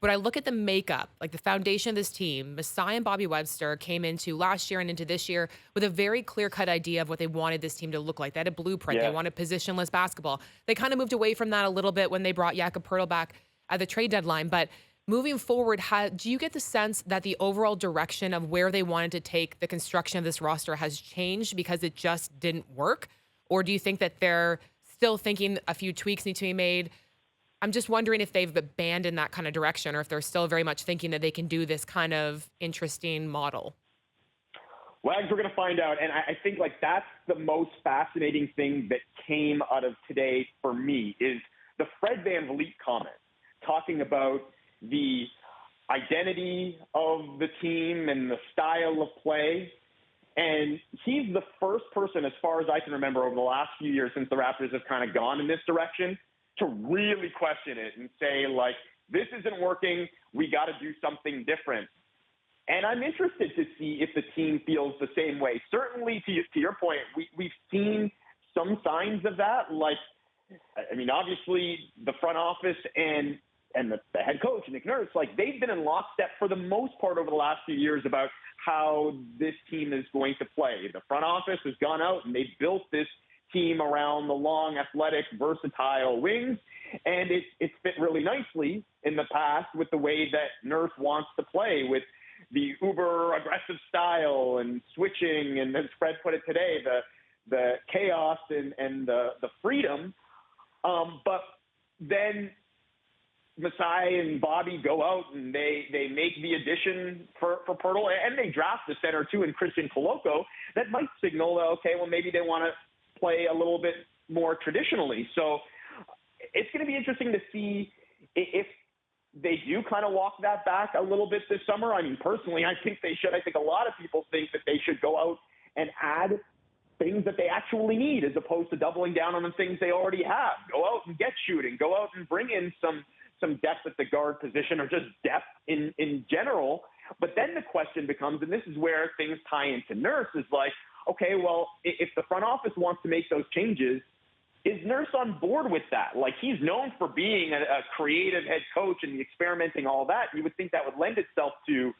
But I look at the makeup, like the foundation of this team, Masai and Bobby Webster came into last year and into this year with a very clear-cut idea of what they wanted this team to look like. They had a blueprint. They Yeah. wanted positionless basketball. They kind of moved away from that a little bit when they brought Jakob Poeltl back at the trade deadline. But moving forward, do you get the sense that the overall direction of where they wanted to take the construction of this roster has changed because it just didn't work? Or do you think that they're still thinking a few tweaks need to be made? I'm just wondering if they've abandoned that kind of direction or if they're still very much thinking that they can do this kind of interesting model. Wags, we're going to find out. And I think like that's the most fascinating thing that came out of today for me is the Fred VanVleet comment talking about the identity of the team and the style of play. And he's the first person, as far as I can remember, over the last few years since the Raptors have kind of gone in this direction, to really question it and say, like, this isn't working. We got to do something different. And I'm interested to see if the team feels the same way. Certainly, to your point, we've seen some signs of that. Like, I mean, obviously, the front office and the head coach, Nick Nurse, like, they've been in lockstep for the most part over the last few years about how this team is going to play. The front office has gone out and they've built this team around the long, athletic, versatile wings, and it's fit really nicely in the past with the way that Nurse wants to play, with the uber aggressive style and switching, and as Fred put it today, the chaos and the freedom. But then Masai and Bobby go out and they make the addition for Poeltl, and they draft the center too in Christian Coloco. That might signal, okay, well, maybe they want to play a little bit more traditionally. So it's going to be interesting to see if they do kind of walk that back a little bit this summer. I mean, personally, I think they should. I think a lot of people think that they should go out and add things that they actually need as opposed to doubling down on the things they already have. Go out and get shooting. Go out and bring in some depth at the guard position, or just depth in general. But then the question becomes, and this is where things tie into Nurse, is like, okay, well, if the front office wants to make those changes, is Nurse on board with that? Like, he's known for being a creative head coach and the experimenting, all that. You would think that would lend itself to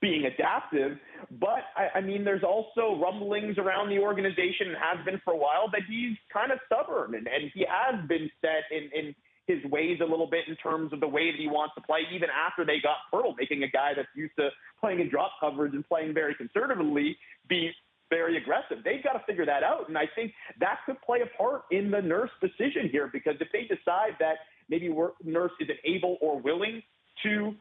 being adaptive. But, I mean, there's also rumblings around the organization, and has been for a while, that he's kind of stubborn. And he has been set in his ways a little bit in terms of the way that he wants to play, even after they got Poeltl, making a guy that's used to playing in drop coverage and playing very conservatively be very aggressive. They've got to figure that out. And I think that could play a part in the Nurse decision here, because if they decide that maybe Nurse isn't able or willing to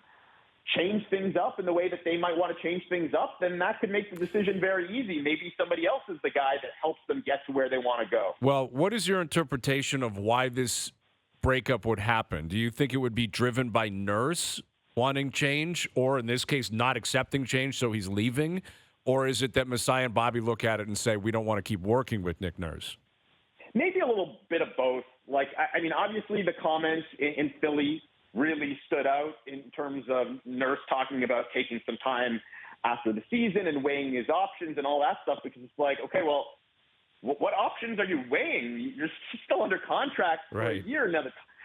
change things up in the way that they might want to change things up, then that could make the decision very easy. Maybe somebody else is the guy that helps them get to where they want to go. Well, what is your interpretation of why this breakup would happen? Do you think it would be driven by Nurse wanting change, or in this case, not accepting change, so he's leaving? Or is it that Masai and Bobby look at it and say, we don't want to keep working with Nick Nurse? Maybe a little bit of both. Like, I mean, obviously the comments in Philly really stood out in terms of Nurse talking about taking some time after the season and weighing his options and all that stuff, because it's like, okay, well, what options are you weighing? You're still under contract for a year. Now,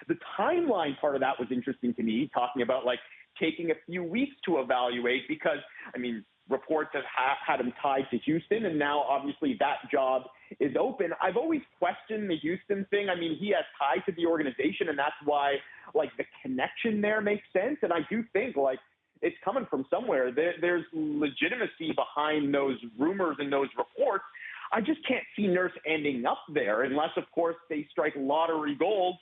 the timeline part of that was interesting to me, talking about, like, taking a few weeks to evaluate, because, I mean, reports have had him tied to Houston, and now obviously that job is open. I've always questioned the Houston thing. I mean, he has ties to the organization, and that's why, like, the connection there makes sense. And I do think, like, it's coming from somewhere. There's legitimacy behind those rumors and those reports. I just can't see Nurse ending up there unless, of course, they strike lottery gold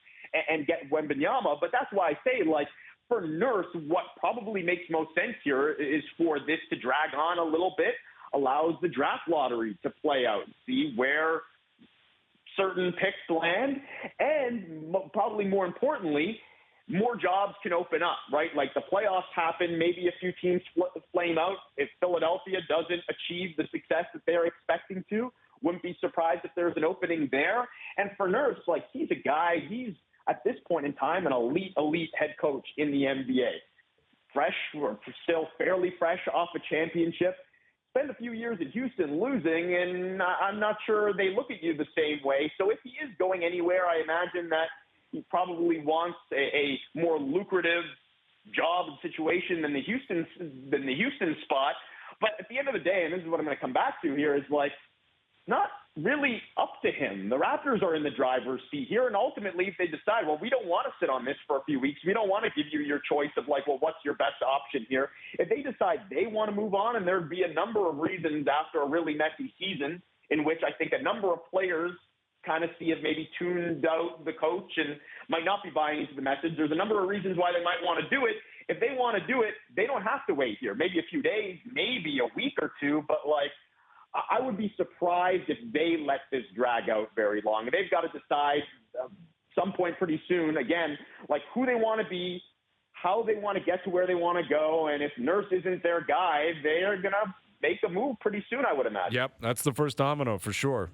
and get Wembanyama. But that's why I say, like, for Nurse, what probably makes most sense here is for this to drag on a little bit, allows the draft lottery to play out, see where certain picks land, and probably more importantly, more jobs can open up, right? Like, the playoffs happen, maybe a few teams flame out. If Philadelphia doesn't achieve the success that they're expecting to, wouldn't be surprised if there's an opening there. And for Nurse, like, he's a guy, he's at this point in time an elite head coach in the NBA. Fresh, or still fairly fresh off a championship. Spend a few years in Houston losing, and I'm not sure they look at you the same way. So if he is going anywhere, I imagine that he probably wants a more lucrative job situation than the Houston spot. But at the end of the day, and this is what I'm going to come back to here, is like, not really up to him. The Raptors are in the driver's seat here, and ultimately, if they decide, well, we don't want to sit on this for a few weeks, we don't want to give you your choice of like, well, what's your best option here? If they decide they want to move on, and there'd be a number of reasons after a really messy season in which I think a number of players kind of see have maybe tuned out the coach and might not be buying into the message. There's a number of reasons why they might want to do it. If they want to do it, they don't have to wait here. Maybe a few days, maybe a week or two, but like, I would be surprised if they let this drag out very long. And they've got to decide some point pretty soon, again, like who they want to be, how they want to get to where they want to go. And if Nurse isn't their guy, they are going to make a move pretty soon, I would imagine. Yep, that's the first domino for sure.